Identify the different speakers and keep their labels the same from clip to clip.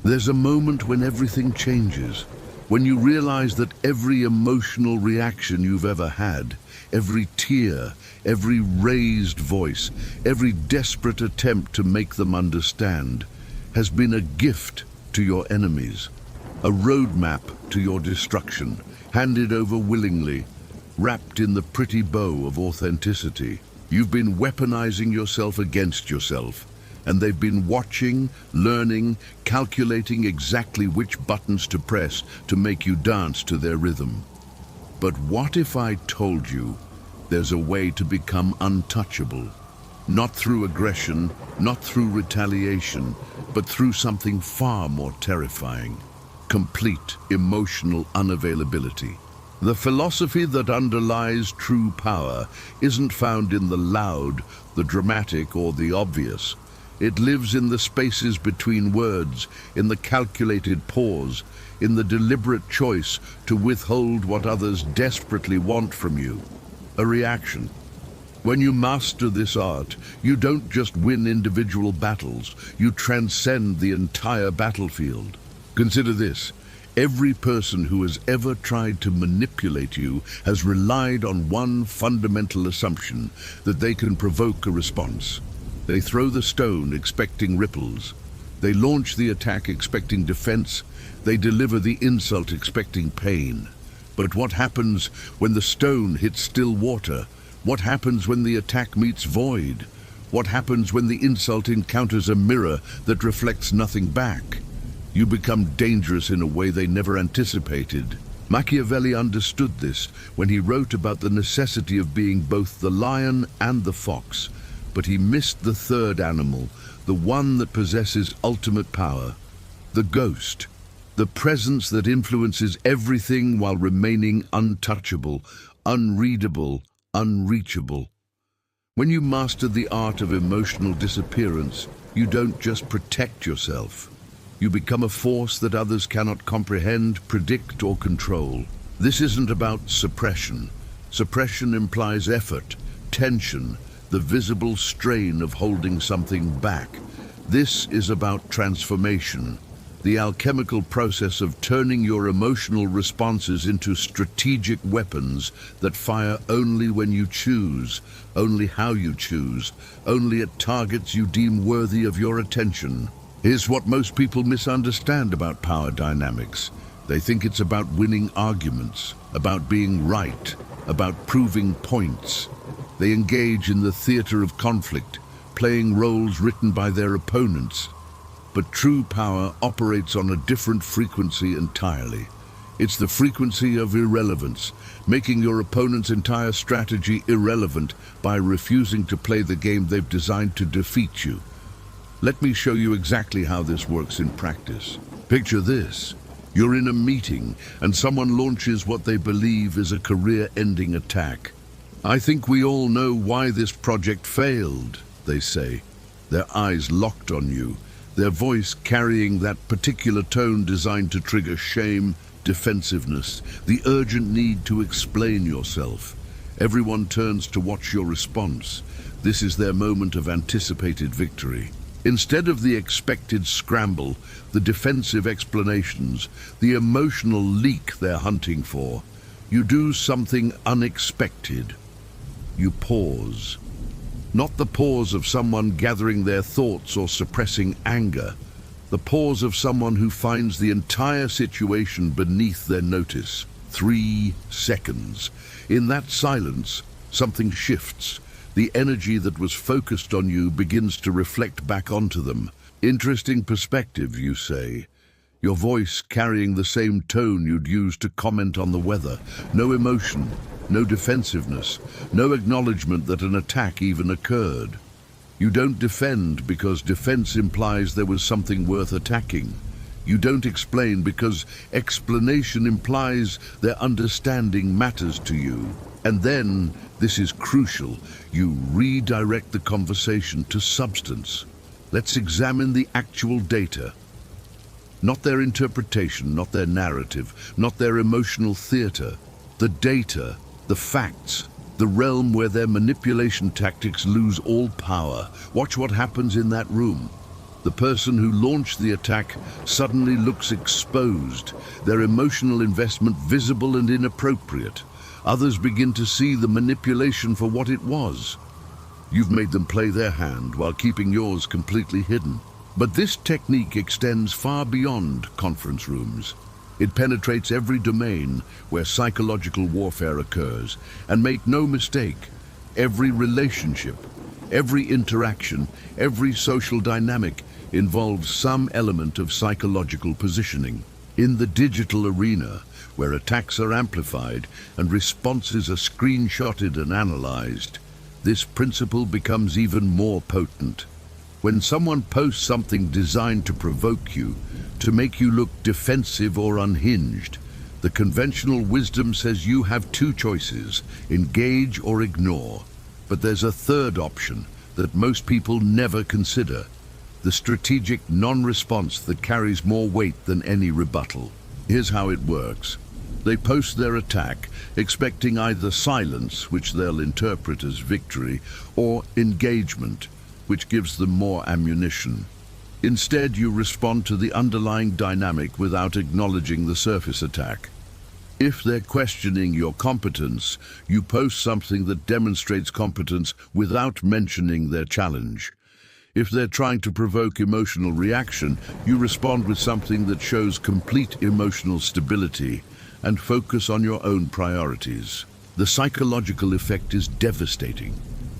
Speaker 1: There's a moment when everything changes, when you realize that every emotional reaction you've ever had, every tear, every raised voice, every desperate attempt to make them understand, has been a gift to your enemies, a roadmap to your destruction, handed over willingly, wrapped in the pretty bow of authenticity. You've been weaponizing yourself against yourself, and they've been watching, learning, calculating exactly which buttons to press to make you dance to their rhythm. But what if I told you there's a way to become untouchable? Not through aggression, not through retaliation, but through something far more terrifying: complete emotional unavailability. The philosophy that underlies true power isn't found in the loud, the dramatic, or the obvious. It lives in the spaces between words, in the calculated pause, in the deliberate choice to withhold what others desperately want from you: a reaction. When you master this art, you don't just win individual battles, you transcend the entire battlefield. Consider this: every person who has ever tried to manipulate you has relied on one fundamental assumption: that they can provoke a response. They throw the stone expecting ripples. They launch the attack expecting defense. They deliver the insult expecting pain. But what happens when the stone hits still water? What happens when the attack meets void? What happens when the insult encounters a mirror that reflects nothing back? You become dangerous in a way they never anticipated. Machiavelli understood this when he wrote about the necessity of being both the lion and the fox. But he missed the third animal, the one that possesses ultimate power: the ghost, the presence that influences everything while remaining untouchable, unreadable, unreachable. When you master the art of emotional disappearance, you don't just protect yourself. You become a force that others cannot comprehend, predict, or control. This isn't about suppression. Suppression implies effort, tension, the visible strain of holding something back. This is about transformation, the alchemical process of turning your emotional responses into strategic weapons that fire only when you choose, only how you choose, only at targets you deem worthy of your attention. Here's what most people misunderstand about power dynamics. They think it's about winning arguments, about being right, about proving points. They engage in the theater of conflict, playing roles written by their opponents. But true power operates on a different frequency entirely. It's the frequency of irrelevance, making your opponent's entire strategy irrelevant by refusing to play the game they've designed to defeat you. Let me show you exactly how this works in practice. Picture this: you're in a meeting and someone launches what they believe is a career-ending attack. "I think we all know why this project failed," they say, their eyes locked on you, their voice carrying that particular tone designed to trigger shame, defensiveness, the urgent need to explain yourself. Everyone turns to watch your response. This is their moment of anticipated victory. Instead of the expected scramble, the defensive explanations, the emotional leak they're hunting for, you do something unexpected. You pause. Not the pause of someone gathering their thoughts or suppressing anger. The pause of someone who finds the entire situation beneath their notice. 3 seconds. In that silence, something shifts. The energy that was focused on you begins to reflect back onto them. Interesting perspective, you say. Your voice carrying the same tone you'd use to comment on the weather. No emotion, no defensiveness, no acknowledgement that an attack even occurred. You don't defend because defense implies there was something worth attacking. You don't explain because explanation implies their understanding matters to you. And then, this is crucial, you redirect the conversation to substance. Let's examine the actual data. Not their interpretation, not their narrative, not their emotional theater. The data, the facts, the realm where their manipulation tactics lose all power. Watch what happens in that room. The person who launched the attack suddenly looks exposed, their emotional investment visible and inappropriate. Others begin to see the manipulation for what it was. You've made them play their hand while keeping yours completely hidden. But this technique extends far beyond conference rooms. It penetrates every domain where psychological warfare occurs. And make no mistake, every relationship, every interaction, every social dynamic involves some element of psychological positioning. In the digital arena, where attacks are amplified and responses are screenshotted and analyzed, this principle becomes even more potent. When someone posts something designed to provoke you, to make you look defensive or unhinged, the conventional wisdom says you have two choices: engage or ignore. But there's a third option that most people never consider: the strategic non-response that carries more weight than any rebuttal. Here's how it works. They post their attack, expecting either silence, which they'll interpret as victory, or engagement, which gives them more ammunition. Instead, you respond to the underlying dynamic without acknowledging the surface attack. If they're questioning your competence, you post something that demonstrates competence without mentioning their challenge. If they're trying to provoke emotional reaction, you respond with something that shows complete emotional stability and focus on your own priorities. The psychological effect is devastating.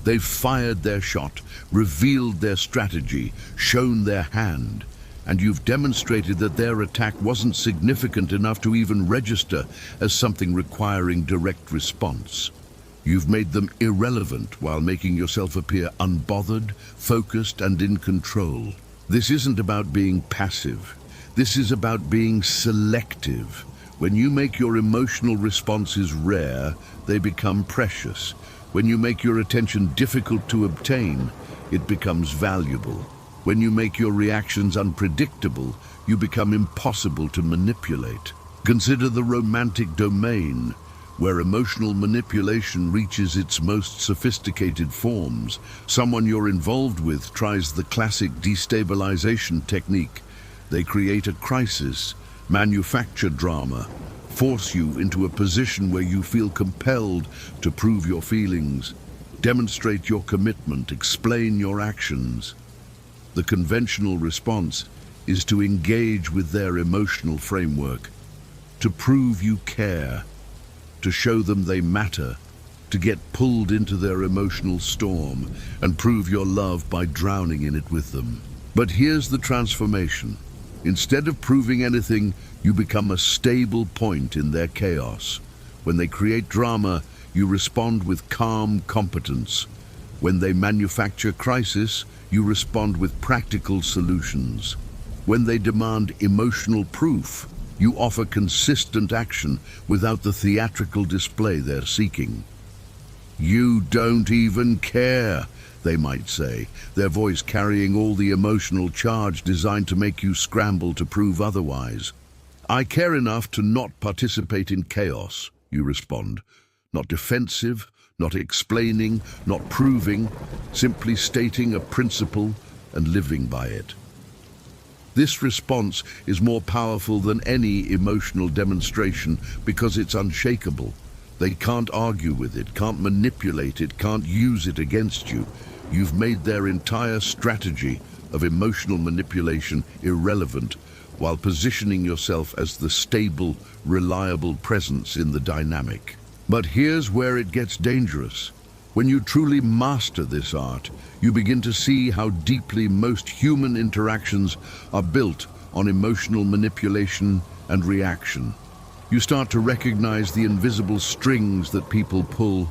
Speaker 1: They've fired their shot, revealed their strategy, shown their hand, and you've demonstrated that their attack wasn't significant enough to even register as something requiring direct response. You've made them irrelevant while making yourself appear unbothered, focused, and in control. This isn't about being passive. This is about being selective. When you make your emotional responses rare, they become precious. When you make your attention difficult to obtain, it becomes valuable. When you make your reactions unpredictable, you become impossible to manipulate. Consider the romantic domain, where emotional manipulation reaches its most sophisticated forms. Someone you're involved with tries the classic destabilization technique. They create a crisis, manufacture drama, force you into a position where you feel compelled to prove your feelings, demonstrate your commitment, explain your actions. The conventional response is to engage with their emotional framework, to prove you care, to show them they matter, to get pulled into their emotional storm and prove your love by drowning in it with them. But here's the transformation. Instead of proving anything, you become a stable point in their chaos. When they create drama, you respond with calm competence. When they manufacture crisis, you respond with practical solutions. When they demand emotional proof, you offer consistent action without the theatrical display they're seeking. "You don't even care," they might say, their voice carrying all the emotional charge designed to make you scramble to prove otherwise. "I care enough to not participate in chaos," you respond. Not defensive, not explaining, not proving, simply stating a principle and living by it. This response is more powerful than any emotional demonstration because it's unshakable. They can't argue with it, can't manipulate it, can't use it against you. You've made their entire strategy of emotional manipulation irrelevant while positioning yourself as the stable, reliable presence in the dynamic. But here's where it gets dangerous. When you truly master this art, you begin to see how deeply most human interactions are built on emotional manipulation and reaction. You start to recognize the invisible strings that people pull,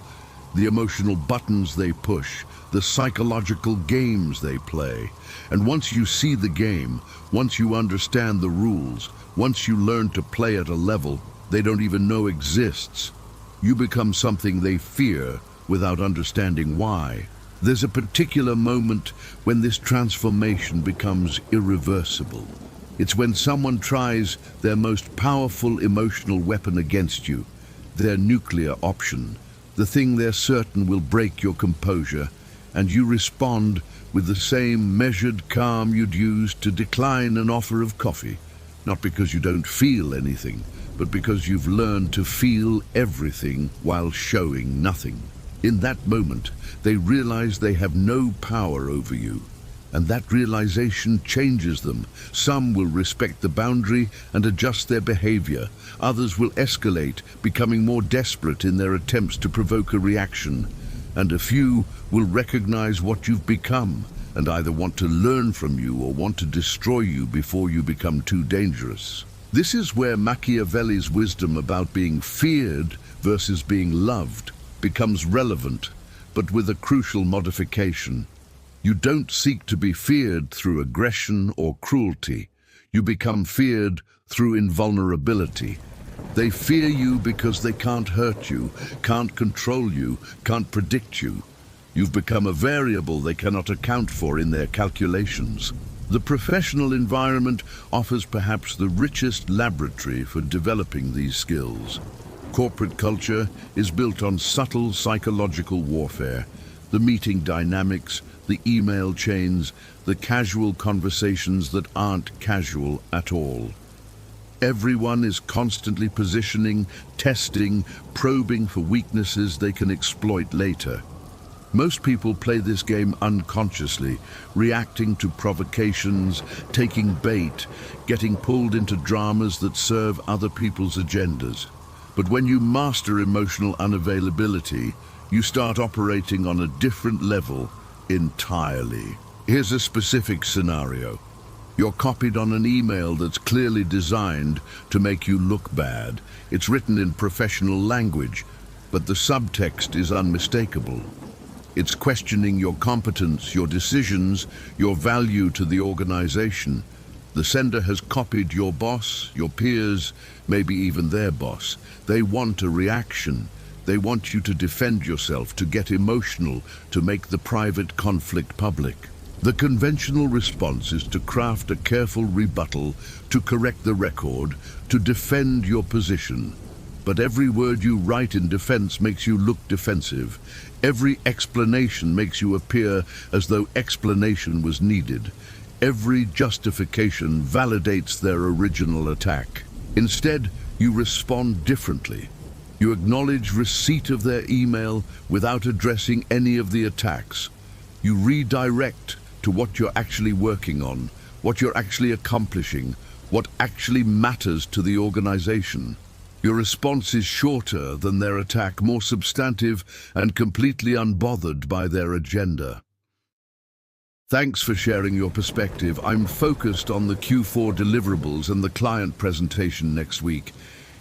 Speaker 1: the emotional buttons they push, the psychological games they play. And once you see the game, once you understand the rules, once you learn to play at a level they don't even know exists, you become something they fear without understanding why. There's a particular moment when this transformation becomes irreversible. It's when someone tries their most powerful emotional weapon against you, their nuclear option, the thing they're certain will break your composure, and you respond with the same measured calm you'd use to decline an offer of coffee, not because you don't feel anything, but because you've learned to feel everything while showing nothing. In that moment, they realize they have no power over you, and that realization changes them. Some will respect the boundary and adjust their behavior. Others will escalate, becoming more desperate in their attempts to provoke a reaction. And a few will recognize what you've become and either want to learn from you or want to destroy you before you become too dangerous. This is where Machiavelli's wisdom about being feared versus being loved becomes relevant, but with a crucial modification. You don't seek to be feared through aggression or cruelty. You become feared through invulnerability. They fear you because they can't hurt you, can't control you, can't predict you. You've become a variable they cannot account for in their calculations. The professional environment offers perhaps the richest laboratory for developing these skills. Corporate culture is built on subtle psychological warfare, the meeting dynamics, the email chains, the casual conversations that aren't casual at all. Everyone is constantly positioning, testing, probing for weaknesses they can exploit later. Most people play this game unconsciously, reacting to provocations, taking bait, getting pulled into dramas that serve other people's agendas. But when you master emotional unavailability, you start operating on a different level entirely. Here's a specific scenario. You're copied on an email that's clearly designed to make you look bad. It's written in professional language, but the subtext is unmistakable. It's questioning your competence, your decisions, your value to the organization. The sender has copied your boss, your peers, maybe even their boss. They want a reaction. They want you to defend yourself, to get emotional, to make the private conflict public. The conventional response is to craft a careful rebuttal, to correct the record, to defend your position. But every word you write in defense makes you look defensive. Every explanation makes you appear as though explanation was needed. Every justification validates their original attack. Instead, you respond differently. You acknowledge receipt of their email without addressing any of the attacks. You redirect to what you're actually working on, what you're actually accomplishing, what actually matters to the organization. Your response is shorter than their attack, more substantive, and completely unbothered by their agenda. Thanks for sharing your perspective. I'm focused on the Q4 deliverables and the client presentation next week.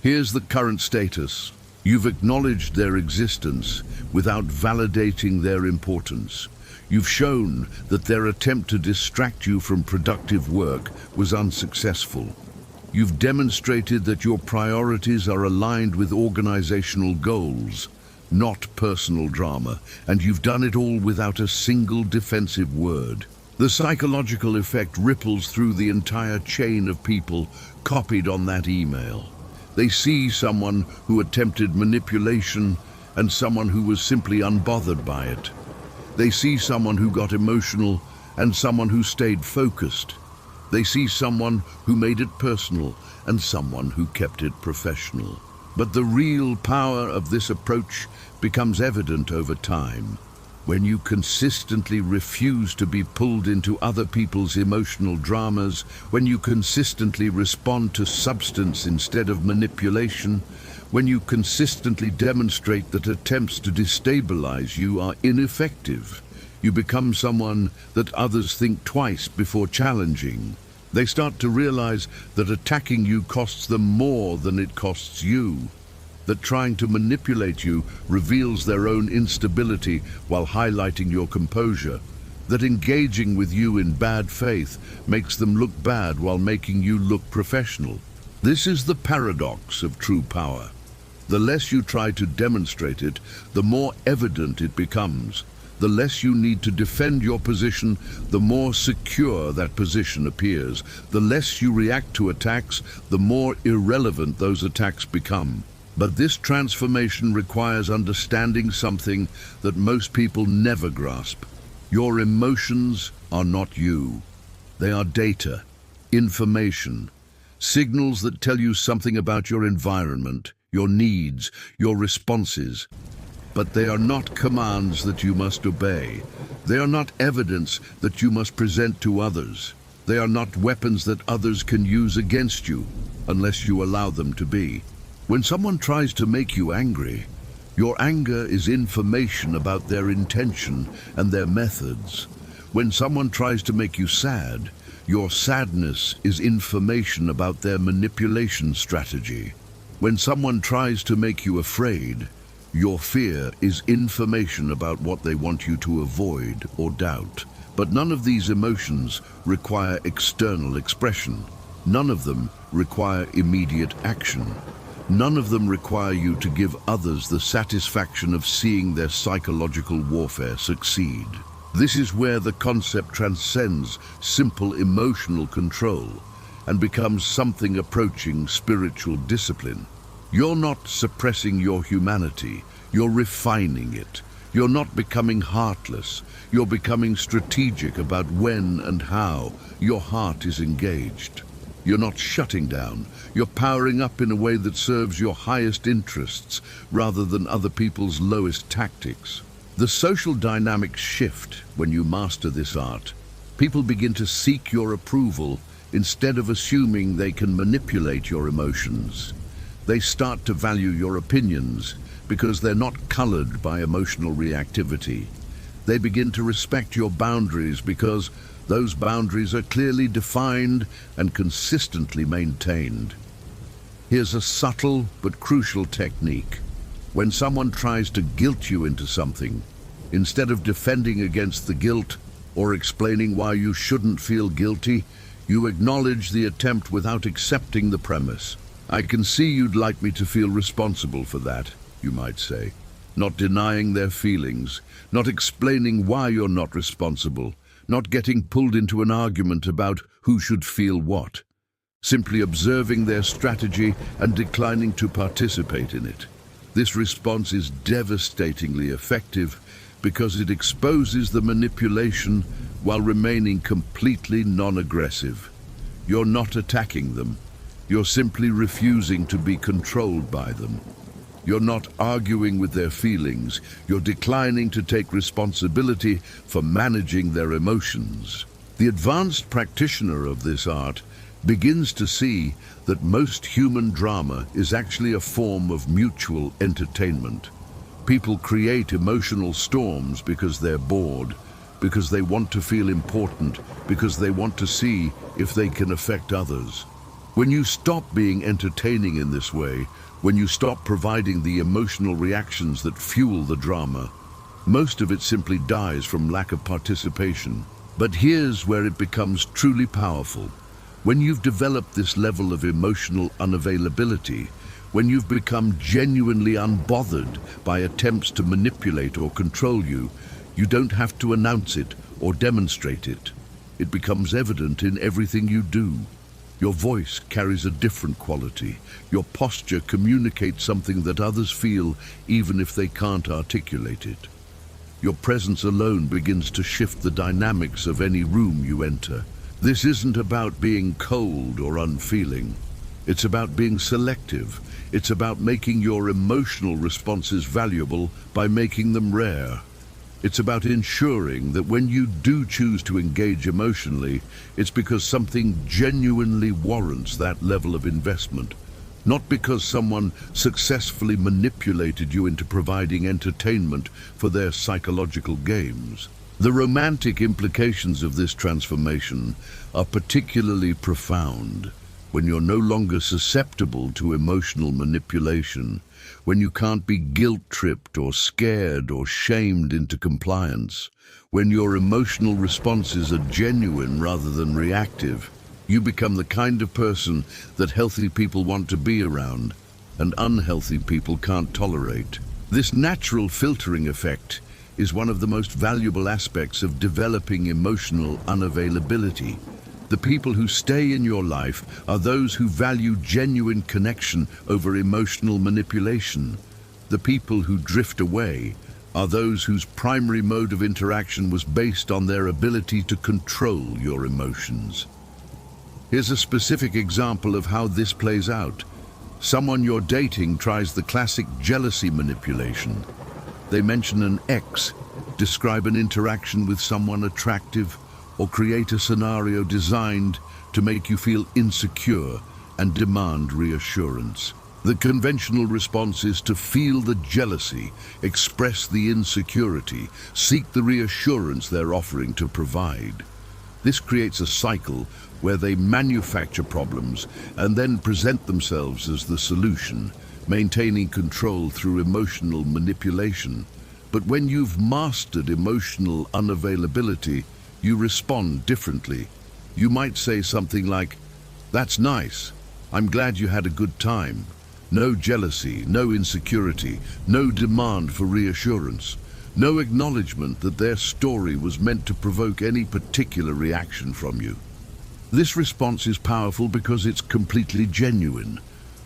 Speaker 1: Here's the current status. You've acknowledged their existence without validating their importance. You've shown that their attempt to distract you from productive work was unsuccessful. You've demonstrated that your priorities are aligned with organizational goals, not personal drama, and you've done it all without a single defensive word. The psychological effect ripples through the entire chain of people copied on that email. They see someone who attempted manipulation and someone who was simply unbothered by it. They see someone who got emotional and someone who stayed focused. They see someone who made it personal and someone who kept it professional. But the real power of this approach becomes evident over time. When you consistently refuse to be pulled into other people's emotional dramas, when you consistently respond to substance instead of manipulation, when you consistently demonstrate that attempts to destabilize you are ineffective, you become someone that others think twice before challenging. They start to realize that attacking you costs them more than it costs you, that trying to manipulate you reveals their own instability while highlighting your composure, that engaging with you in bad faith makes them look bad while making you look professional. This is the paradox of true power. The less you try to demonstrate it, the more evident it becomes. The less you need to defend your position, the more secure that position appears. The less you react to attacks, the more irrelevant those attacks become. But this transformation requires understanding something that most people never grasp. Your emotions are not you. They are data, information, signals that tell you something about your environment, your needs, your responses. But they are not commands that you must obey. They are not evidence that you must present to others. They are not weapons that others can use against you, unless you allow them to be. When someone tries to make you angry, your anger is information about their intention and their methods. When someone tries to make you sad, your sadness is information about their manipulation strategy. When someone tries to make you afraid, your fear is information about what they want you to avoid or doubt. But none of these emotions require external expression. None of them require immediate action. None of them require you to give others the satisfaction of seeing their psychological warfare succeed. This is where the concept transcends simple emotional control and becomes something approaching spiritual discipline. You're not suppressing your humanity, you're refining it. You're not becoming heartless, you're becoming strategic about when and how your heart is engaged. You're not shutting down, you're powering up in a way that serves your highest interests rather than other people's lowest tactics. The social dynamics shift when you master this art. People begin to seek your approval instead of assuming they can manipulate your emotions. They start to value your opinions because they're not colored by emotional reactivity. They begin to respect your boundaries because those boundaries are clearly defined and consistently maintained. Here's a subtle but crucial technique. When someone tries to guilt you into something, instead of defending against the guilt or explaining why you shouldn't feel guilty, you acknowledge the attempt without accepting the premise. I can see you'd like me to feel responsible for that, you might say. Not denying their feelings, not explaining why you're not responsible, not getting pulled into an argument about who should feel what. Simply observing their strategy and declining to participate in it. This response is devastatingly effective because it exposes the manipulation while remaining completely non-aggressive. You're not attacking them. You're simply refusing to be controlled by them. You're not arguing with their feelings. You're declining to take responsibility for managing their emotions. The advanced practitioner of this art begins to see that most human drama is actually a form of mutual entertainment. People create emotional storms because they're bored, because they want to feel important, because they want to see if they can affect others. When you stop being entertaining in this way, when you stop providing the emotional reactions that fuel the drama, most of it simply dies from lack of participation. But here's where it becomes truly powerful. When you've developed this level of emotional unavailability, when you've become genuinely unbothered by attempts to manipulate or control you, you don't have to announce it or demonstrate it. It becomes evident in everything you do. Your voice carries a different quality. Your posture communicates something that others feel even if they can't articulate it. Your presence alone begins to shift the dynamics of any room you enter. This isn't about being cold or unfeeling. It's about being selective. It's about making your emotional responses valuable by making them rare. It's about ensuring that when you do choose to engage emotionally, it's because something genuinely warrants that level of investment, not because someone successfully manipulated you into providing entertainment for their psychological games. The romantic implications of this transformation are particularly profound. When you're no longer susceptible to emotional manipulation, when you can't be guilt-tripped or scared or shamed into compliance, when your emotional responses are genuine rather than reactive, you become the kind of person that healthy people want to be around and unhealthy people can't tolerate. This natural filtering effect is one of the most valuable aspects of developing emotional unavailability. The people who stay in your life are those who value genuine connection over emotional manipulation. The people who drift away are those whose primary mode of interaction was based on their ability to control your emotions. Here's a specific example of how this plays out. Someone you're dating tries the classic jealousy manipulation. They mention an ex, describe an interaction with someone attractive, or create a scenario designed to make you feel insecure and demand reassurance. The conventional response is to feel the jealousy, express the insecurity, seek the reassurance they're offering to provide. This creates a cycle where they manufacture problems and then present themselves as the solution, maintaining control through emotional manipulation. But when you've mastered emotional unavailability, you respond differently. You might say something like, "That's nice. I'm glad you had a good time." No jealousy, no insecurity, no demand for reassurance, no acknowledgement that their story was meant to provoke any particular reaction from you. This response is powerful because it's completely genuine.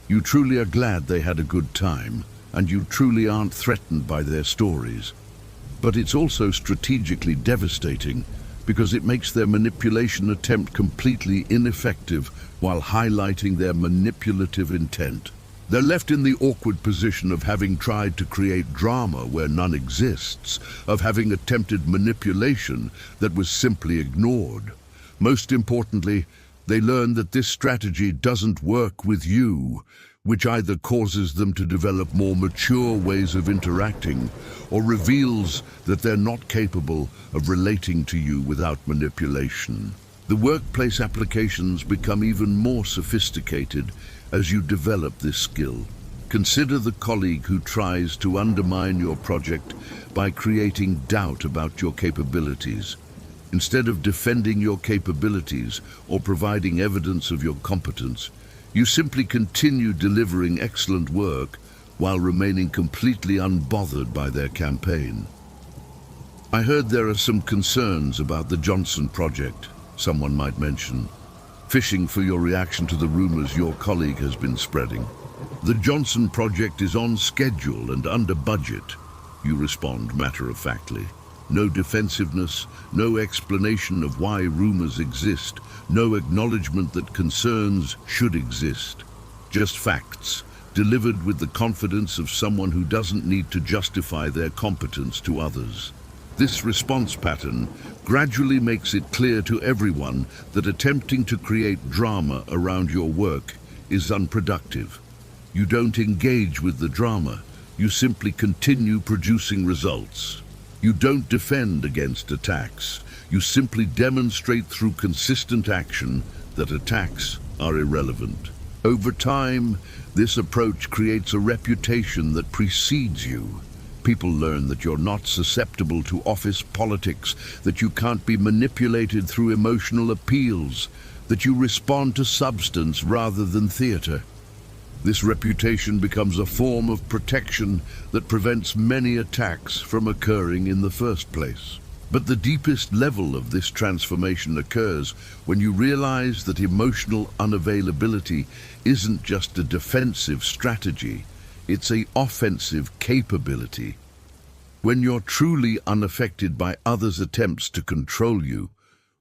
Speaker 1: You truly are glad they had a good time, and you truly aren't threatened by their stories. But it's also strategically devastating because it makes their manipulation attempt completely ineffective while highlighting their manipulative intent. They're left in the awkward position of having tried to create drama where none exists, of having attempted manipulation that was simply ignored. Most importantly, they learn that this strategy doesn't work with you, which either causes them to develop more mature ways of interacting or reveals that they're not capable of relating to you without manipulation. The workplace applications become even more sophisticated as you develop this skill. Consider the colleague who tries to undermine your project by creating doubt about your capabilities. Instead of defending your capabilities or providing evidence of your competence, you simply continue delivering excellent work while remaining completely unbothered by their campaign. I heard there are some concerns about the Johnson project, someone might mention, fishing for your reaction to the rumors your colleague has been spreading. The Johnson project is on schedule and under budget, you respond matter-of-factly. No defensiveness, no explanation of why rumors exist, no acknowledgement that concerns should exist. Just facts, delivered with the confidence of someone who doesn't need to justify their competence to others. This response pattern gradually makes it clear to everyone that attempting to create drama around your work is unproductive. You don't engage with the drama, you simply continue producing results. You don't defend against attacks, you simply demonstrate through consistent action that attacks are irrelevant. Over time, this approach creates a reputation that precedes you. People learn that you're not susceptible to office politics, that you can't be manipulated through emotional appeals, that you respond to substance rather than theater. This reputation becomes a form of protection that prevents many attacks from occurring in the first place. But the deepest level of this transformation occurs when you realize that emotional unavailability isn't just a defensive strategy, it's an offensive capability. When you're truly unaffected by others' attempts to control you,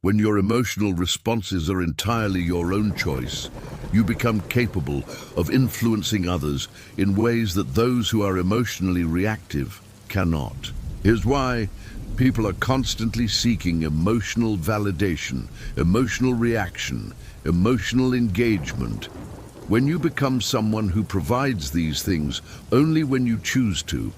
Speaker 1: when your emotional responses are entirely your own choice, you become capable of influencing others in ways that those who are emotionally reactive cannot. Here's why. People are constantly seeking emotional validation, emotional reaction, emotional engagement. When you become someone who provides these things only when you choose to,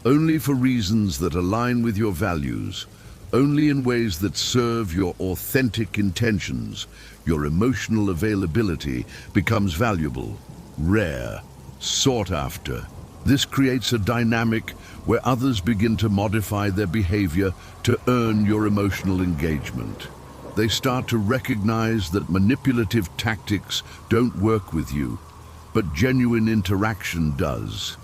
Speaker 1: only for reasons that align with your values, only in ways that serve your authentic intentions, your emotional availability becomes valuable, rare, sought after. This creates a dynamic where others begin to modify their behavior to earn your emotional engagement. They start to recognize that manipulative tactics don't work with you, but genuine interaction does.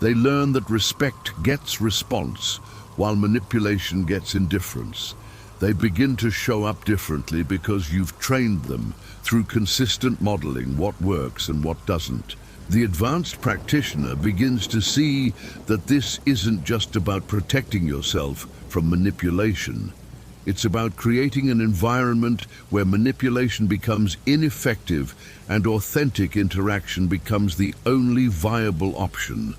Speaker 1: They learn that respect gets response, while manipulation gets indifference. They begin to show up differently because you've trained them through consistent modeling what works and what doesn't, The advanced practitioner begins to see that this isn't just about protecting yourself from manipulation. It's about creating an environment where manipulation becomes ineffective and authentic interaction becomes the only viable option.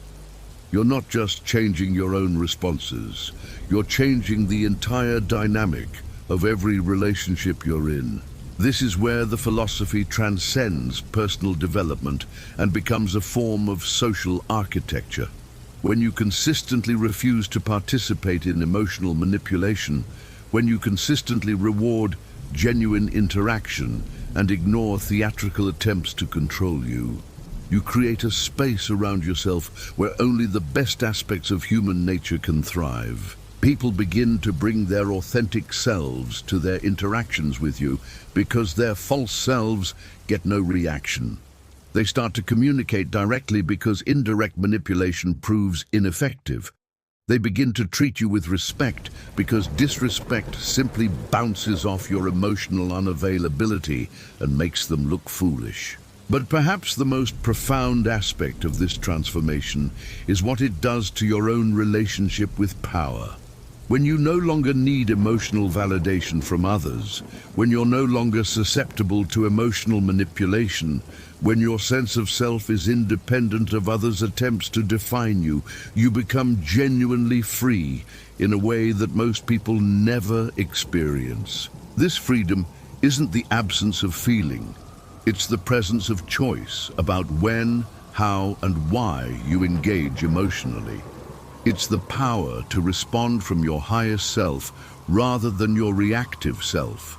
Speaker 1: You're not just changing your own responses, you're changing the entire dynamic of every relationship you're in. This is where the philosophy transcends personal development and becomes a form of social architecture. When you consistently refuse to participate in emotional manipulation, when you consistently reward genuine interaction and ignore theatrical attempts to control you, you create a space around yourself where only the best aspects of human nature can thrive. People begin to bring their authentic selves to their interactions with you because their false selves get no reaction. They start to communicate directly because indirect manipulation proves ineffective. They begin to treat you with respect because disrespect simply bounces off your emotional unavailability and makes them look foolish. But perhaps the most profound aspect of this transformation is what it does to your own relationship with power. When you no longer need emotional validation from others, when you're no longer susceptible to emotional manipulation, when your sense of self is independent of others' attempts to define you, you become genuinely free in a way that most people never experience. This freedom isn't the absence of feeling. It's the presence of choice about when, how, and why you engage emotionally. It's the power to respond from your highest self rather than your reactive self.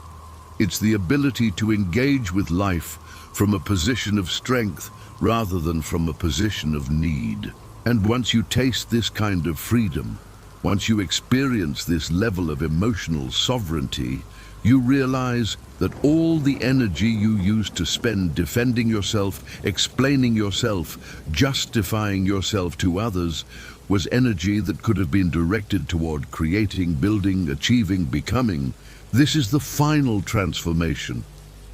Speaker 1: It's the ability to engage with life from a position of strength rather than from a position of need. And once you taste this kind of freedom, once you experience this level of emotional sovereignty, you realize that all the energy you used to spend defending yourself, explaining yourself, justifying yourself to others, was energy that could have been directed toward creating, building, achieving, becoming. This is the final transformation.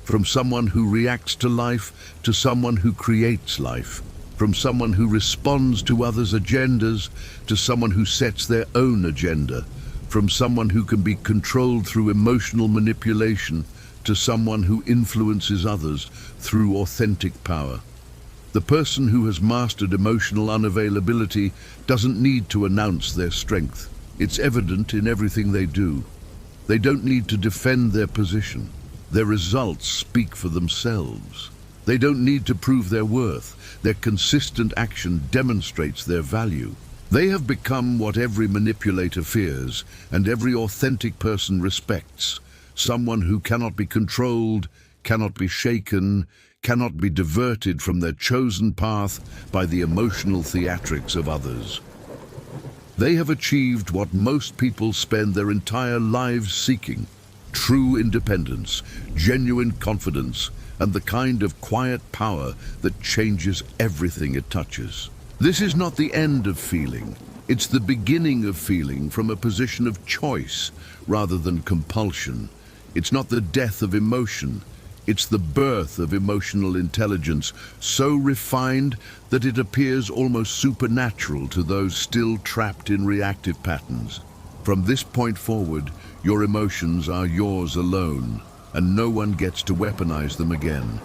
Speaker 1: From someone who reacts to life to someone who creates life. From someone who responds to others' agendas to someone who sets their own agenda. From someone who can be controlled through emotional manipulation to someone who influences others through authentic power. The person who has mastered emotional unavailability doesn't need to announce their strength. It's evident in everything they do. They don't need to defend their position. Their results speak for themselves. They don't need to prove their worth. Their consistent action demonstrates their value. They have become what every manipulator fears and every authentic person respects. Someone who cannot be controlled, cannot be shaken, cannot be diverted from their chosen path by the emotional theatrics of others. They have achieved what most people spend their entire lives seeking: true independence, genuine confidence, and the kind of quiet power that changes everything it touches. This is not the end of feeling. It's the beginning of feeling from a position of choice rather than compulsion. It's not the death of emotion. It's the birth of emotional intelligence, so refined that it appears almost supernatural to those still trapped in reactive patterns. From this point forward, your emotions are yours alone, and no one gets to weaponize them again.